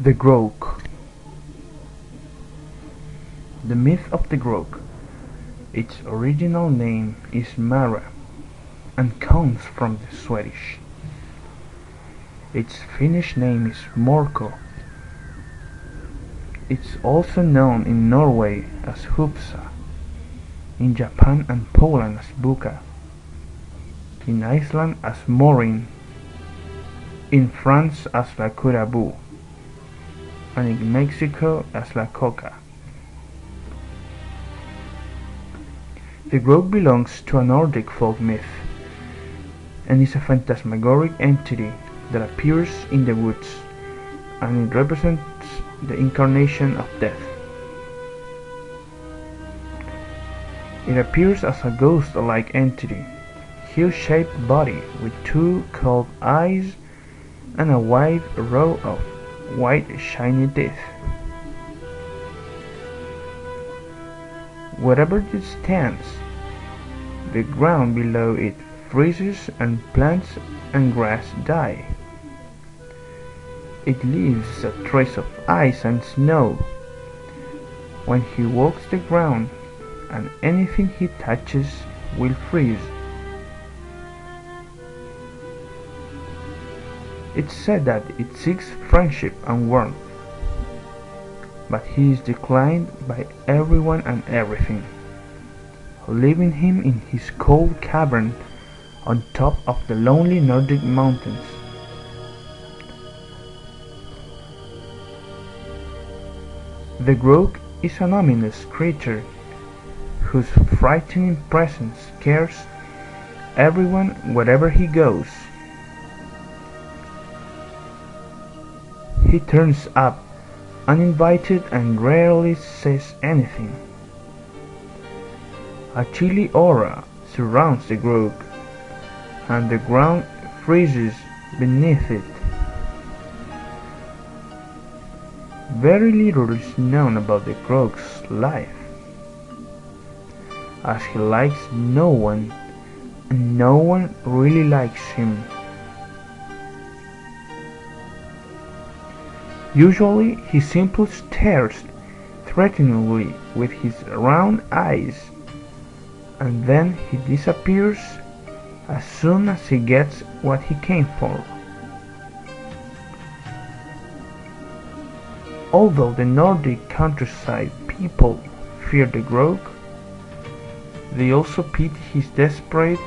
The Groke. The myth of the Groke. Its original name is Mårra and comes from the Swedish. Its Finnish name is Mörkö. It's also known in Norway as Hufsa, in Japan and Poland as Buka, in Iceland as Morrinn, in France as la Courabou, and in Mexico as la Coca. The Groke belongs to a Nordic folk myth and is a phantasmagoric entity that appears in the woods, and it represents the incarnation of death. It appears as a ghost-like entity, hill-shaped body with two curved eyes and a wide row of white shiny teeth. Wherever it stands, the ground below it freezes and plants and grass die. It leaves a trace of ice and snow when he walks the ground, and anything he touches will freeze. It's said that it seeks friendship and warmth, but he is declined by everyone and everything, leaving him in his cold cavern on top of the Lonely Nordic Mountains. The Groke is an ominous creature whose frightening presence scares everyone wherever he goes. He turns up uninvited and rarely says anything. A chilly aura surrounds the Groke, and the ground freezes beneath it. Very little is known about the Groke's life, as he likes no one, and no one really likes him. Usually he simply stares threateningly with his round eyes, and then he disappears as soon as he gets what he came for. Although the Nordic countryside people fear the Groke, they also pity his desperate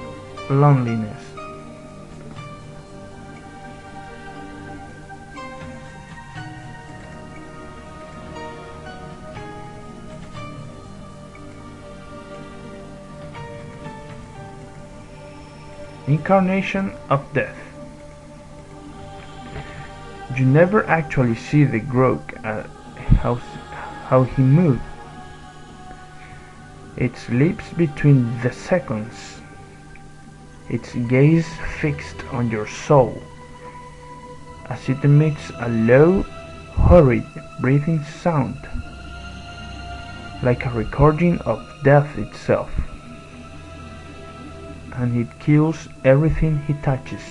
loneliness. Incarnation of death. You never actually see the Groke how he moves. It sleeps between the seconds, its gaze fixed on your soul, as it emits a low, hurried breathing sound, like a recording of death itself, and it kills everything he touches.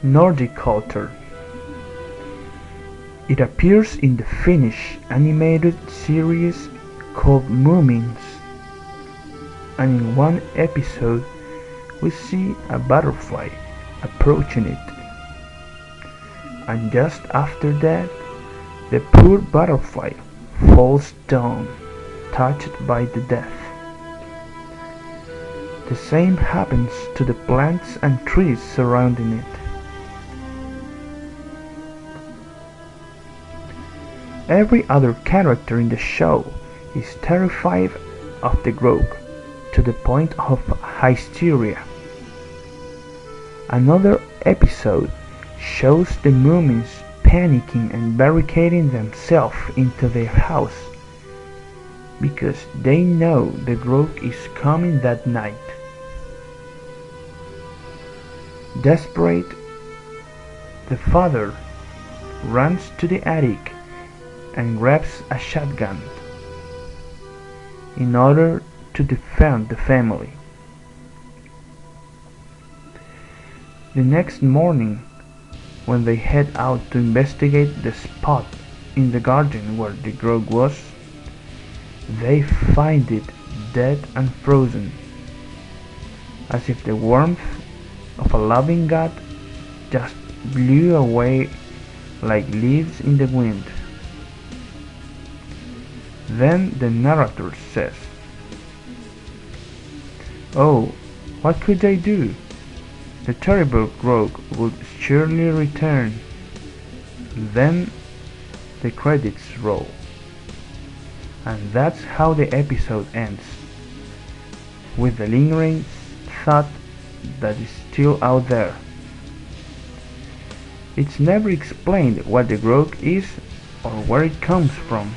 Nordic culture. It appears in the Finnish animated series called Moorings, and in one episode we see a butterfly approaching it, and just after that the poor butterfly falls down, touched by the death. The same happens to the plants and trees surrounding it. Every other character in the show is terrified of the Groke to the point of hysteria. Another episode shows the Moorings panicking and barricading themselves into their house because they know the Groke is coming that night. Desperate, the father runs to the attic and grabs a shotgun in order to defend the family. The next morning, when they head out to investigate the spot in the garden where the Groke was, they find it dead and frozen, as if the warmth of a loving God just blew away like leaves in the wind. Then the narrator says, "Oh, what could they do? The terrible Groke would surely return." Then the credits roll. And that's how the episode ends, with the lingering thought that is still out there. It's never explained what the Groke is or where it comes from.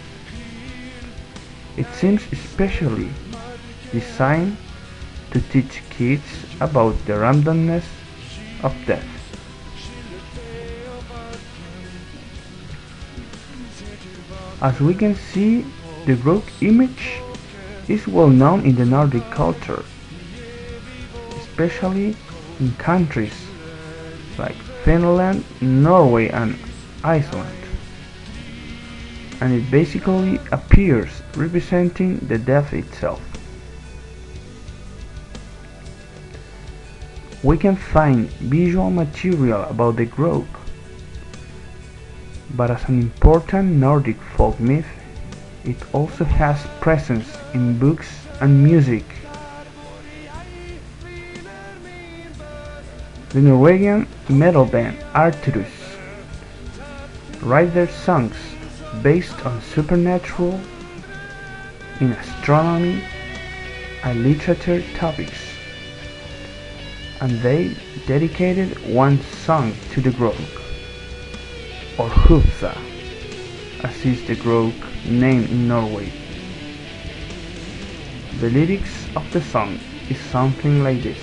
It seems especially designed to teach kids about the randomness of death. As we can see, the Groke image is well known in the Nordic culture, especially in countries like Finland, Norway and Iceland, and it basically appears representing the death itself. We can find visual material about the Groke, but as an important Nordic folk myth, it also has presence in books and music. The Norwegian metal band Arcturus write their songs based on supernatural, in astronomy and literature topics, and they dedicated one song to the Groke, or Hufsa, as is the Groke name in Norway. The lyrics of the song is something like this: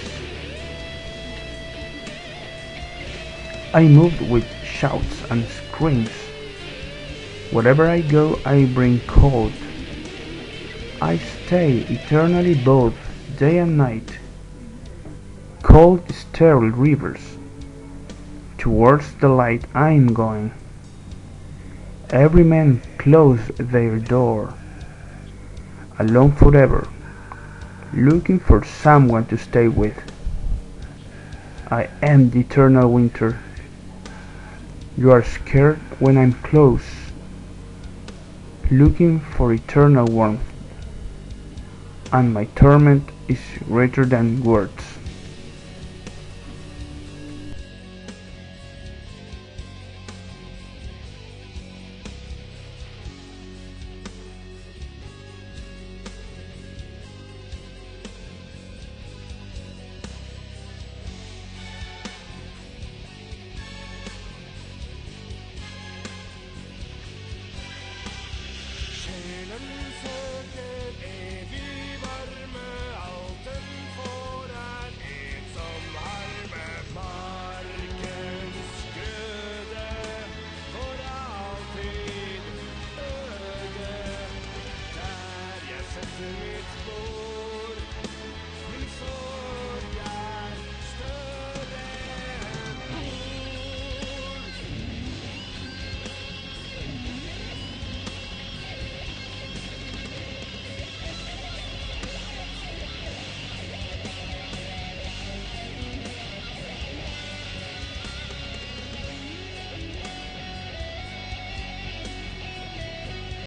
"I moved with shouts and screams. Wherever I go I bring cold. I stay eternally both day and night. Cold sterile rivers. Towards the light I'm going. Every man close their door. Alone forever, looking for someone to stay with. I am the eternal winter. You are scared when I'm close, looking for eternal warmth, and my torment is greater than words."